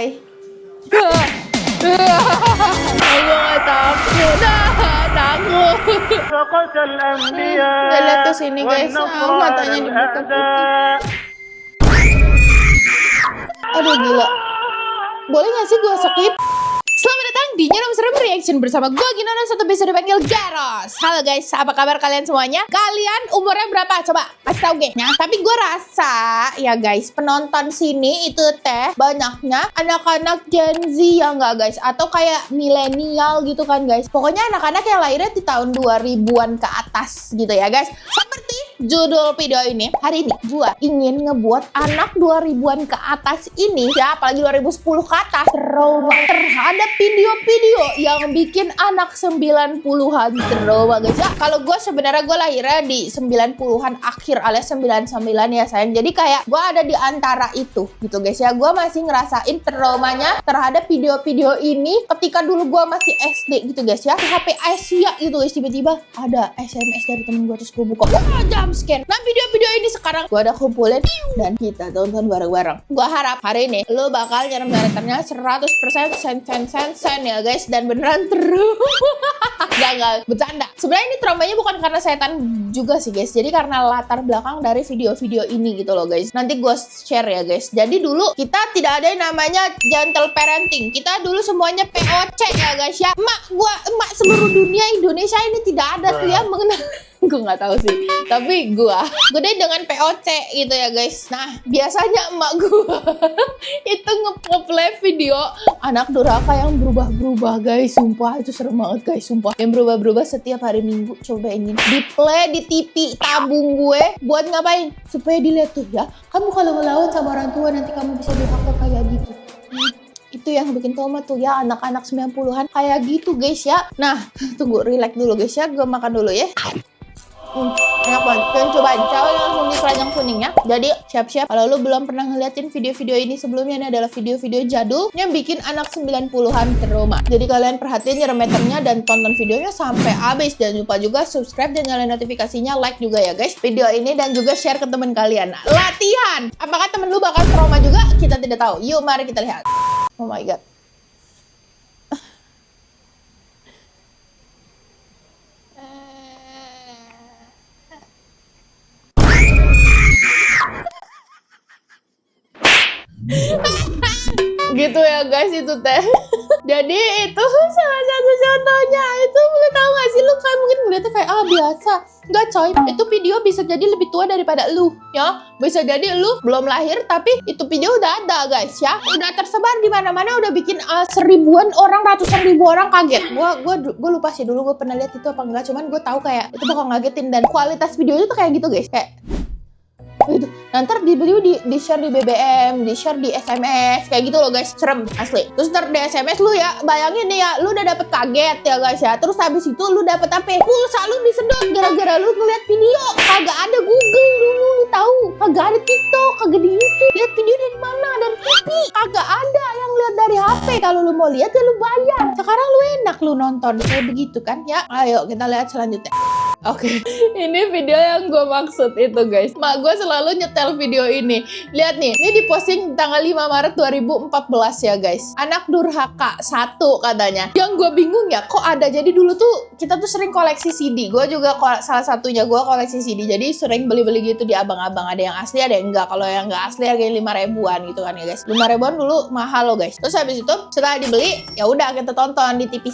Hai. Aku gak takut. Takut. Lihat ke sini guys. Matanya dibuka putih. Aduh gila. Boleh gak sih gue skip? Selamat datang di Nyonom Serem Reaction bersama gue Gino dan satu bisa dipanggil Geros. Halo guys, apa kabar kalian semuanya? Kalian umurnya berapa? Coba kasih tau gue. Nah, tapi gue rasa ya guys, penonton sini itu teh banyaknya anak-anak Gen Z ya nggak guys? Atau kayak milenial gitu kan guys? Pokoknya anak-anak yang lahirnya di tahun 2000-an ke atas gitu ya guys. Seperti judul video ini, hari ini gue ingin ngebuat anak 2000-an ke atas ini ya, apalagi 2010 ke atas, trauma terhadap video-video yang bikin anak 90-an trauma guys ya. Kalau gue sebenarnya gue lahirnya di 90-an akhir alias 99 ya sayang. Jadi kayak gue ada di antara itu gitu guys ya. Gue masih ngerasain traumanya terhadap video-video ini ketika dulu gue masih SD gitu guys ya. HP Asia gitu guys, tiba-tiba ada SMS dari temen gue, terus gue buka, wah jump scare. Nah video-video ini sekarang gue udah kumpulin dan kita tonton bareng-bareng. Gue harap hari ini lo bakal nyerem karakternya 100% sen ya guys, dan beneran Gak bercanda. Sebenarnya ini traumanya bukan karena setan juga sih guys, jadi karena latar belakang dari video-video ini gitu loh guys. Nanti gue share ya guys. Jadi dulu kita tidak ada yang namanya gentle parenting, kita dulu semuanya POC ya guys ya. Emak seluruh dunia Indonesia ini tidak ada tuh ya mengenal gue nggak tahu sih, tapi gue deh dengan POC gitu ya guys. Nah biasanya emak gue itu nge-play video anak durhaka yang berubah-berubah guys, sumpah itu serem banget guys, sumpah yang berubah-berubah setiap hari Minggu. Coba ingin di play di TV tabung gue buat ngapain, supaya dilihat tuh ya, kamu kalau ngelawan sama orang tua nanti kamu bisa durhaka kayak gitu. Itu yang bikin trauma tuh ya, anak-anak 90-an kayak gitu guys ya. Nah tunggu, relax dulu guys ya, gue makan dulu ya. Enak banget, dan cobain cabai langsung di keranjang kuning ya. Jadi siap-siap kalau lu belum pernah ngeliatin video-video ini sebelumnya, ini adalah video-video jadul yang bikin anak 90-an trauma. Jadi kalian perhatiin remeternya dan tonton videonya sampai habis, dan lupa juga subscribe dan nyalain notifikasinya, like juga ya guys video ini, dan juga share ke teman kalian. Latihan, apakah temen lu bakal trauma juga? Kita tidak tahu. Yuk mari kita lihat. Oh my god. Gitu ya guys, itu teh. Jadi itu salah satu contohnya. Itu lu tahu gak sih, lu kayak mungkin ngeliatnya kayak biasa. Enggak coy, itu video bisa jadi lebih tua daripada lu ya. Bisa jadi lu belum lahir tapi itu video udah ada guys ya, udah tersebar di mana-mana, udah bikin seribuan orang, ratusan ribu orang kaget. Gue lupa sih dulu gue pernah lihat itu apa enggak, cuman gue tahu kayak itu bakal ngagetin, dan kualitas videonya tuh kayak gitu guys, kayak itu. Nanti di share di BBM, di share di SMS kayak gitu loh guys, serem asli. Terus ntar di SMS lu ya, bayangin nih ya, lu udah dapet kaget ya guys ya. Terus habis itu lu dapet apa? Pulsa lu disedot gara-gara lu ngeliat video. Kagak ada Google dulu, lu tahu? Kagak ada TikTok, kagak di YouTube. Lihat video dari mana? Dari TV. Kagak ada yang lihat dari HP. Kalau lu mau lihat ya lu bayar. Sekarang lu enak lu nonton kayak begitu kan ya. Ayo kita lihat selanjutnya. Oke, ini video yang gue maksud itu guys. Mak gue selalu nyetel video ini. Lihat nih, ini diposting tanggal 5 Maret 2014 ya guys. Anak durhaka 1 katanya. Yang gue bingung ya, kok ada. Jadi dulu tuh kita tuh sering koleksi CD. Gue juga salah satunya, gue koleksi CD. Jadi sering beli-beli gitu di abang-abang. Ada yang asli, ada yang enggak. Kalau yang enggak asli harganya 5 ribuan gitu kan ya guys. 5 ribuan dulu mahal loh guys. Terus habis itu setelah dibeli, ya udah kita tonton di TV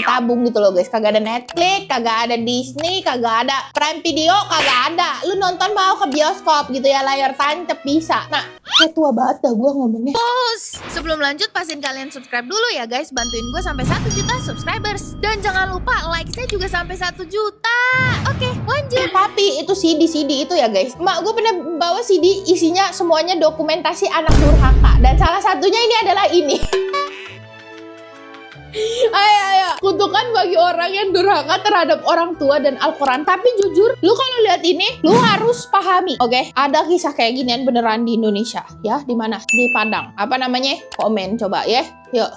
tabung gitu loh guys. Kagak ada Netflix, kagak ada Disney, kagak ada Prime Video, kagak ada. Lu nonton mau ke bioskop gitu ya, layar tancap bisa. Nah, kayak tua banget dah gue ngomongnya. Pause! Sebelum lanjut, pastiin kalian subscribe dulu ya guys. Bantuin gue sampai 1 juta subscribers. Dan jangan lupa like-nya juga sampai 1 juta. Oke, lanjut. Tapi itu CD itu ya guys. Mak gue pernah bawa CD, isinya semuanya dokumentasi anak durhaka. Dan salah satunya ini adalah ini. Ayo, kutukan bagi orang yang durhaka terhadap orang tua dan Al-Quran. Tapi jujur, lu kalau lihat ini, lu harus pahami, oke? Ada kisah kayak ginian beneran di Indonesia, ya? Di mana? Di Padang. Apa namanya? Komen coba ya. Yuk.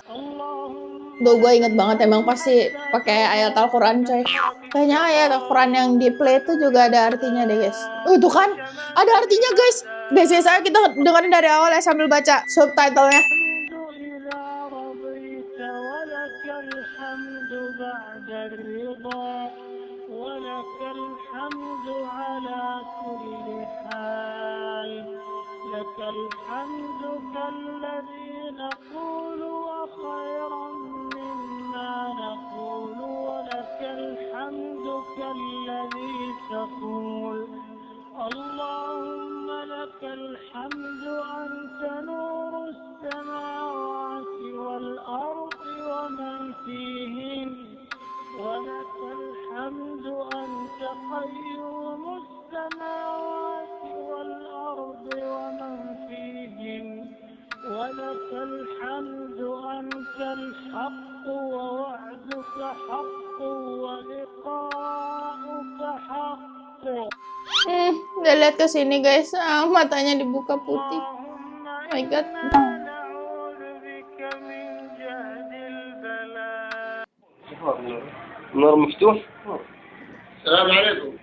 Duh, gue inget banget emang pasti pakai ayat Al-Quran coy. Kayaknya ayat Al-Quran yang di play itu juga ada artinya deh guys. Itu kan, ada artinya guys. Biasanya kita dengerin dari awal ya sambil baca subtitlenya. الحمد على كل حال لك الحمد كالذي نقول وخيرا مما نقول ولك الحمد كالذي تقول اللهم لك الحمد أنت نور السماوات والأرض ومن فيهن ولك الحمد أنت قيوم السماوات والأرض ومن فيهن ولك الحمد أنت الحق ووعدك حق ولقاؤك حق. Udah lihat ke sini guys, matanya dibuka putih. Oh my god. النور مفتوح. السلام عليكم.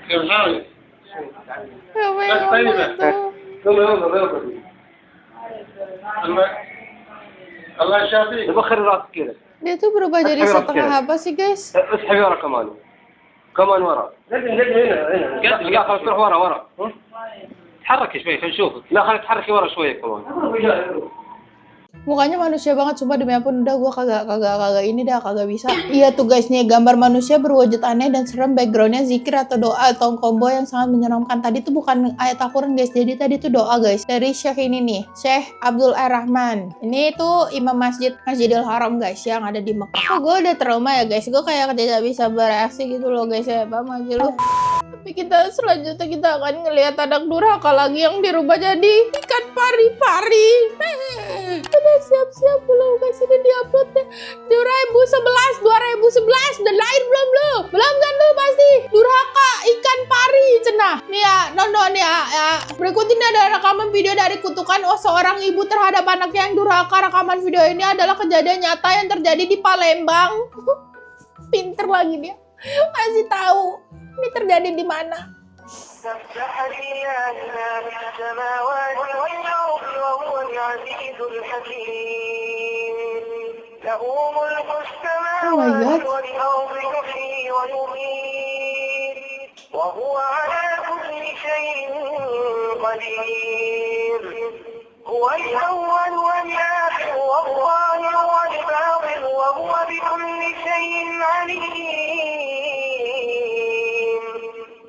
كيف حالك؟ بس طيبة. يلا. الله يشافيك. بخر راسك كذا. Dia tuh berubah jadi setengah apa sih guys? اسحبي ورا كمان. كمان ورا. هنا. لا خلاص تروح ورا. تحركي شوي خلينا نشوفك. لا خلينا تحركي ورا شوية كمان. Mukanya manusia banget, sumpah demi ampun, udah gua kagak bisa. Iya tuh guys, nih gambar manusia berwujud aneh dan serem, backgroundnya zikir atau doa atau combo yang sangat menyeramkan. Tadi tuh bukan ayat Al-Quran guys, jadi tadi tuh doa guys dari Syekh ini nih, Syekh Abdul Ar-Rahman. Ini tuh imam Masjidil Haram guys yang ada di Mekah. Oh, gue udah trauma ya guys, gue kayak tidak bisa bereaksi gitu loh guys ya, paham aja lu. Tapi selanjutnya kita akan ngelihat anak durhaka lagi yang dirubah jadi ikan pari-pari. Udah siap-siap belum guys, ini diupload deh 2011 dan lahir belum lu? Belum kan lu pasti? Durhaka ikan pari cenah. Nih ya, nonton ya. Berikut ini ada rekaman video dari kutukan seorang ibu terhadap anaknya yang durhaka. Rekaman video ini adalah kejadian nyata yang terjadi di Palembang. Pinter lagi dia. Masih tahu ini terjadi di mana. سبح لله ما في السماوات والأرض وهو العزيز الحكيم له ملك السماوات والأرض يحيي ويميت وهو على كل شيء قدير هو الأول والآخر والظاهر والباطن وهو بكل شيء عليم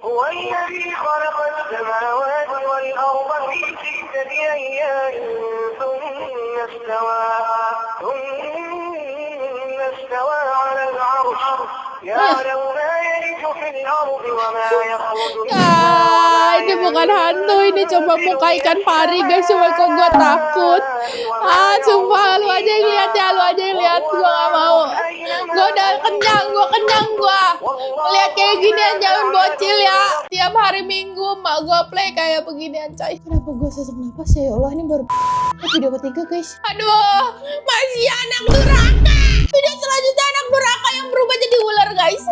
هو الذي خلق السماوات والأرض في 6 أيام ثم استوى على العرش يعلم ما يلج في الأرض وما يخرج منها. Ini bukan hantu, ini coba muka ikan pari guys, cuma kok gue takut. Sumpah lu aja yang lihat ya, gue gak mau. Gue udah kenyang gue. Lihat kayak ginian jangan bocil ya. Tiap hari Minggu mak gue play kayak beginian coy. Kenapa gue sesak napas ya Allah, ini baru video ketiga guys. Aduh, masih anak durhaka. Video selanjutnya anak durhaka yang berubah jadi ular guys.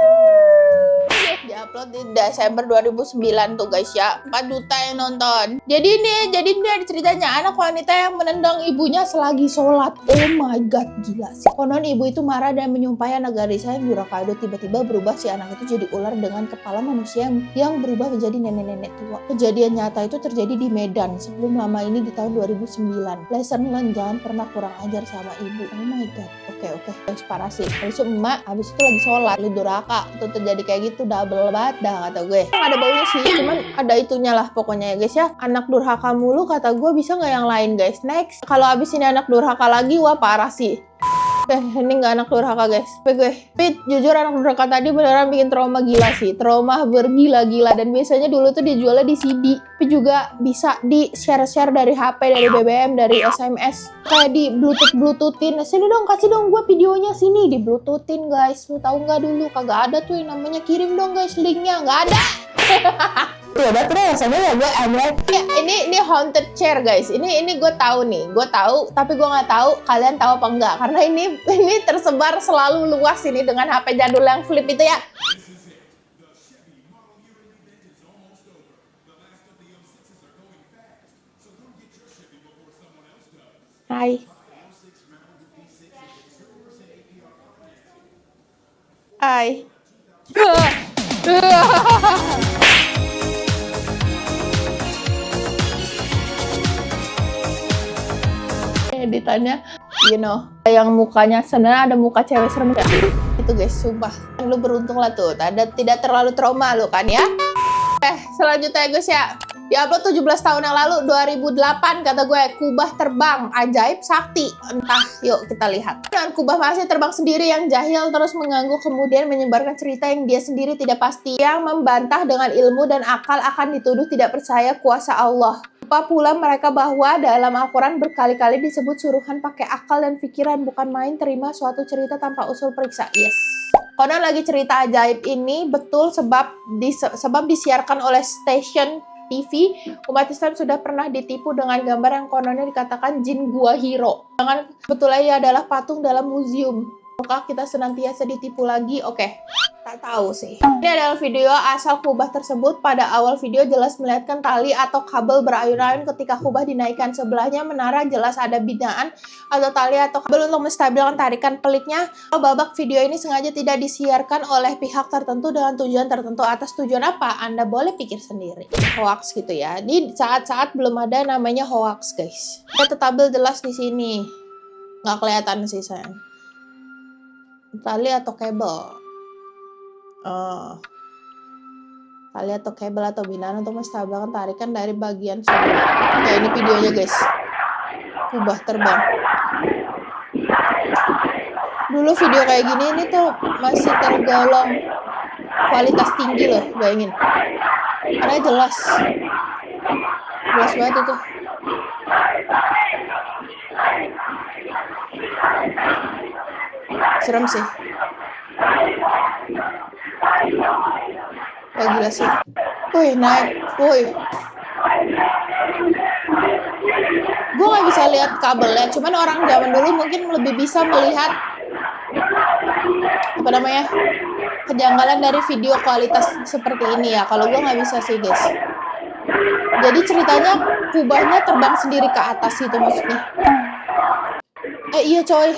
Diupload di Desember 2009 tuh guys ya, 4 juta yang nonton. Jadi ini ada ceritanya anak wanita yang menendang ibunya selagi sholat. Oh my god, gila sih. Konon ibu itu marah dan menyumpahi anak gadisnya yang durhaka. Tiba-tiba berubah si anak itu jadi ular dengan kepala manusia yang berubah menjadi nenek-nenek tua. Kejadian nyata itu terjadi di Medan sebelum lama ini di tahun 2009. Lesson learned, jangan pernah kurang ajar sama ibu. Oh my god. Oke. Guys, parah sih. Habis itu emak, habis itu lagi sholat, lu durhaka. Itu terjadi kayak gitu, double banget dah kata gue. Ada baunya sih, cuman ada itunya lah pokoknya ya guys ya. Anak durhaka mulu kata gue, bisa nggak yang lain guys? Next, kalau abis ini anak durhaka lagi, wah parah sih. Ini nggak anak durhaka guys. Tapi jujur anak durhaka tadi beneran bikin trauma gila sih. Trauma bergila-gila. Dan biasanya dulu tuh dijualnya di CD. Tapi juga bisa di share-share dari HP, dari BBM, dari SMS. Kayak di Bluetooth-Bluetoothin. Sini dong, kasih dong gue videonya sini. Di Bluetoothin guys. Lu tahu nggak dulu? Kagak ada tuh yang namanya kirim dong guys linknya. Nggak ada. Ya udah terus rasanya ya gue ambil. Ya, ini haunted chair guys. Ini gue tahu nih. Gue tahu, tapi gue nggak tahu kalian tahu apa enggak. Karena ini tersebar selalu luas ini dengan HP jadul yang flip itu ya. Hai. Hai. Editannya, yang mukanya sebenarnya ada muka cewek serem kan? Itu guys, sumpah. Lu beruntung lah tuh, tidak terlalu trauma lu kan ya? Selanjutnya guys ya. Diupload 17 tahun yang lalu, 2008 kata gue, kubah terbang, ajaib sakti. Entah, yuk kita lihat. Dan kubah masih terbang sendiri yang jahil terus mengganggu kemudian menyebarkan cerita yang dia sendiri tidak pasti. Yang membantah dengan ilmu dan akal akan dituduh tidak percaya kuasa Allah. Lupa pula mereka bahwa dalam Al-Quran berkali-kali disebut suruhan pakai akal dan pikiran, bukan main terima suatu cerita tanpa usul periksa. Yes. Konon lagi cerita ajaib ini betul sebab disiarkan oleh stasiun TV, umat Islam sudah pernah ditipu dengan gambar yang kononnya dikatakan jin gua hiro. Jangan sebetulnya ia adalah patung dalam museum. Apakah kita senantiasa ditipu lagi? Oke, tak tahu sih. Ini adalah video asal kubah tersebut. Pada awal video jelas melihatkan tali atau kabel berayun-ayun ketika kubah dinaikkan. Sebelahnya menara jelas ada binaan atau tali atau kabel untuk menstabilkan tarikan peliknya. Babak video ini sengaja tidak disiarkan oleh pihak tertentu dengan tujuan tertentu. Atas tujuan apa? Anda boleh pikir sendiri. Hoax gitu ya. Di saat-saat belum ada namanya hoax guys. Ada tabel jelas di sini. Nggak kelihatan sih sayang. Tali atau kabel. Tali atau kabel atau binaan untuk menstabilkan tarikan dari bagian sebelah. Nah, ini videonya guys. Kubah terbang. Dulu video kayak gini ini tuh masih tergolong kualitas tinggi loh, bayangin. Karena jelas. Jelas banget itu. Serem sih. Wah gila sih. Woi naik. Woi. Gue gak bisa lihat kabelnya. Cuman orang zaman dulu mungkin lebih bisa melihat kejanggalan dari video kualitas seperti ini ya. Kalau gue gak bisa sih guys. Jadi ceritanya kubahnya terbang sendiri ke atas gitu maksudnya. Iya coy.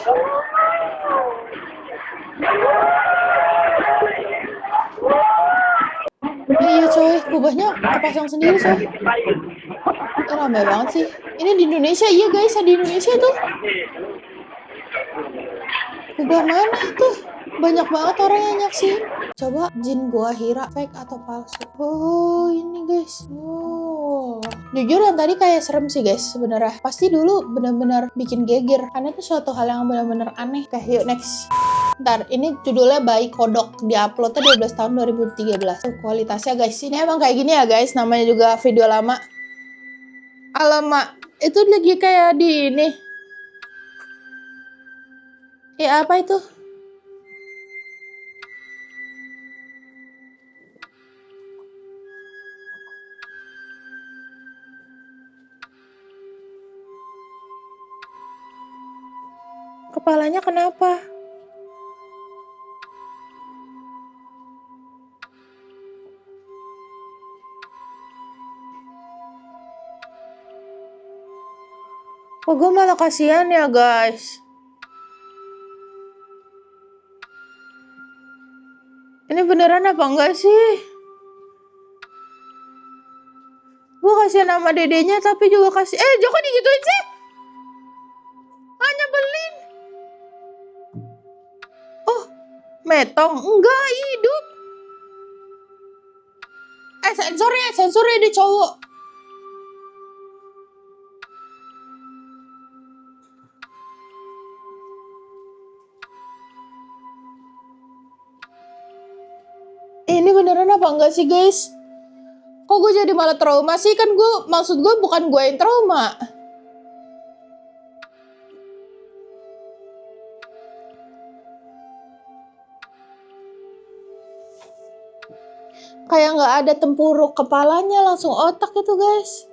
Iya coy, kubahnya kepasang sendiri coy. Ramai banget sih. Ini di Indonesia, iya guys, di Indonesia tuh. Kubah mana tuh? Banyak banget orang yang nyaksiin. Coba jin gua hira fake atau palsu. Oh ini guys. Oh. Jujur yang tadi kayak serem sih guys sebenarnya. Pasti dulu benar-benar bikin geger. Karena itu suatu hal yang benar-benar aneh. Oke yuk next. Ntar, ini judulnya Bayi Kodok. Di-uploadnya 12 tahun 2013. Tuh, kualitasnya guys. Ini emang kayak gini ya guys. Namanya juga video lama. Alamak. Itu lagi kayak di ini. Apa itu? Kepalanya kenapa? Kok gue malah kasihan ya guys. Ini beneran apa enggak sih? Gue kasihan sama dedenya tapi juga kasih. Joko digituin sih? Nyebelin. Oh, metong. Enggak, hidup. Sensornya dia cowok. Ini beneran apa enggak sih guys? Kok gue jadi malah trauma sih? Kan maksud gue bukan gue yang trauma. Kayak nggak ada tempuruk kepalanya, langsung otak itu guys.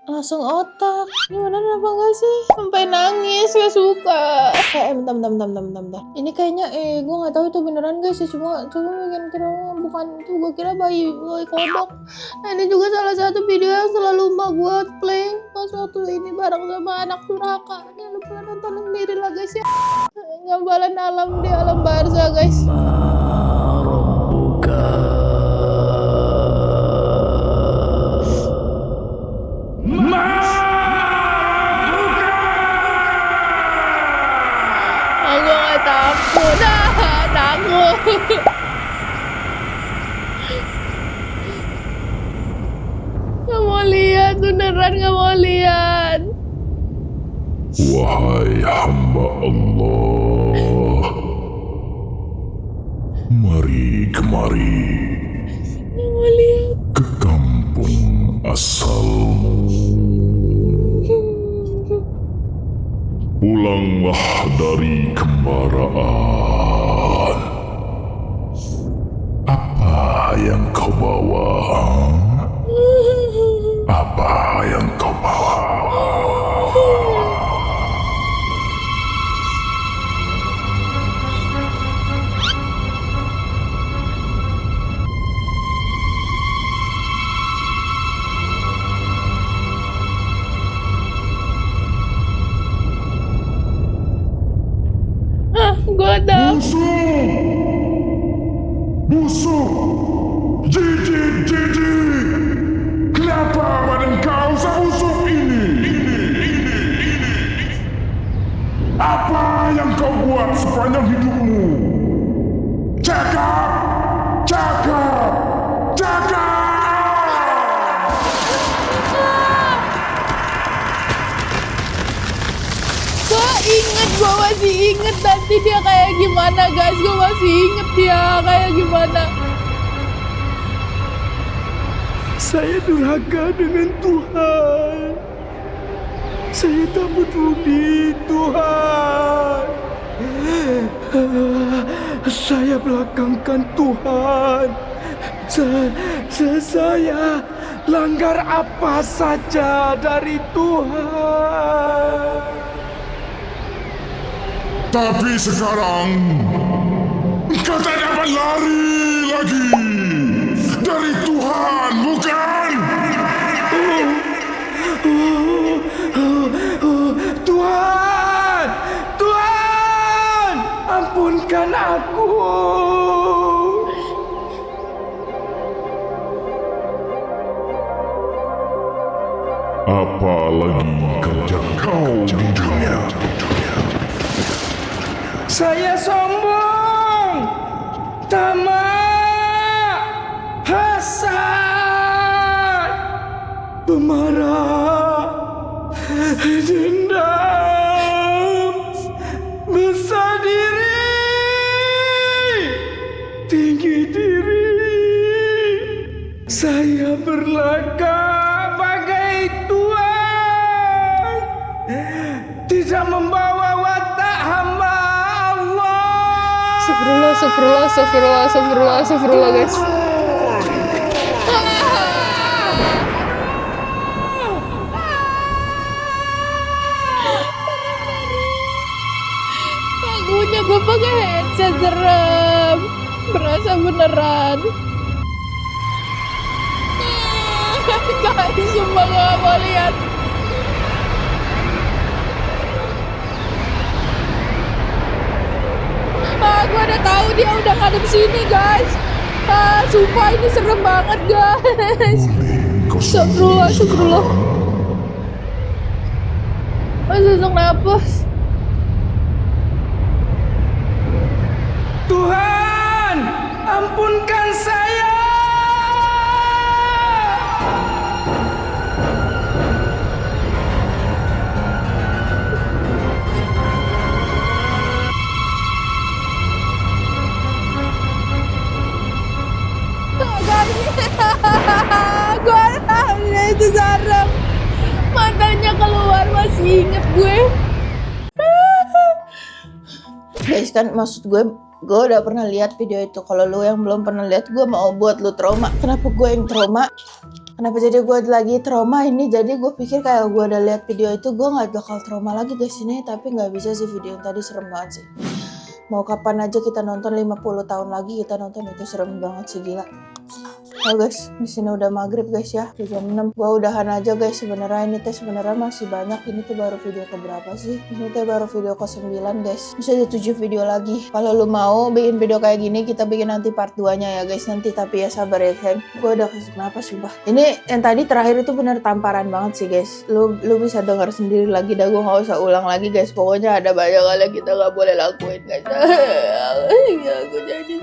Langsung otak. Ini beneran apa enggak sih? Sampai nangis, gak suka. Bentar. Ini kayaknya gue nggak tahu itu beneran guys. Cuma bikin trauma. bukan itu, gue kira bayi kodok. Nah, ini juga salah satu video yang selalu emak gue play pas waktu ini bareng sama anak durhaka. Jangan lupa nonton sendiri lah guys ya. Gambaran alam di alam barzah guys. Aku gak takut, takut. Gak mau lihat, beneran gak mau lihat. Wahai hamba Allah, mari kemari Gak mau lihat. ke kampung asalmu. Pulanglah dari kembaraan. Apa yang kau bawa? Apa yang kau bawa? Gue tahu. Busuk! Jijik! Kenapa badan kau sebusuk ini? Apa yang kau buat sepanjang hidupmu? Cakap! Gue masih inget nanti dia kayak gimana guys. Gue masih inget dia kayak gimana. Saya durhaka dengan Tuhan. Saya tak peduli Tuhan. Saya belakangkan Tuhan. Saya langgar apa saja dari Tuhan. Tapi sekarang engkau tak dapat lari lagi dari Tuhan, bukan? Tuhan, ampunkan aku. Apalagi kerja kau di dunia. Saya sombong, tamak, hasad, pemarah, dendam, besar diri, tinggi diri. Saya berlagak bagai tuan, tidak membawa watak hamba. Astagfirullah guys. Lagunya gue pakai headset serem. Berasa beneran. Guys, sumpah gak mau lihat. Gue udah tahu dia udah ngadep sini guys. Sumpah ini serem banget guys. Astagfirullah. Susuk napas. Tuhan, ampunkan saya. Gue tahunya itu sarap. Matanya keluar, masih inget gue. Guys, kan maksud gue udah pernah lihat video itu. Kalau lu yang belum pernah lihat, gue mau buat lu trauma. Kenapa gue yang trauma? Kenapa jadi gue lagi trauma ini? Jadi gue pikir kayak gue udah lihat video itu, gue nggak bakal trauma lagi guys ini. Tapi nggak bisa sih, video yang tadi serem banget sih. Mau kapan aja kita nonton, 50 tahun lagi kita nonton itu, serem banget sih, gila. Oh guys, di sini udah maghrib guys ya, di jam 6. Gua udahan aja guys sebenarnya. Ini teh sebenarnya masih banyak. Ini tuh baru video keberapa sih? Ini teh baru video ke-9 guys. Masih ada 7 video lagi. Kalau lu mau bikin video kayak gini, kita bikin nanti part 2-nya ya guys nanti. Tapi ya sabar ya kan. Gua udah kasih kenapa sumpah. Ini yang tadi terakhir itu bener tamparan banget sih guys. Lu bisa denger sendiri lagi dah, gua nggak usah ulang lagi guys. Pokoknya ada banyak hal yang kita nggak boleh lakuin guys. Ya aku jadi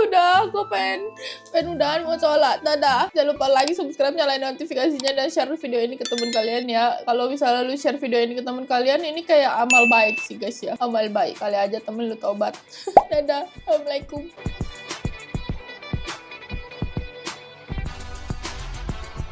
udah, aku pengen udahan mau sholat. Dadah. Jangan lupa like, subscribe, nyalain notifikasinya, dan share video ini ke teman kalian ya. Kalau misalnya lu share video ini ke teman kalian, ini kayak amal baik sih guys ya. Amal baik. Kali aja temen lu taubat. Dadah. Assalamualaikum.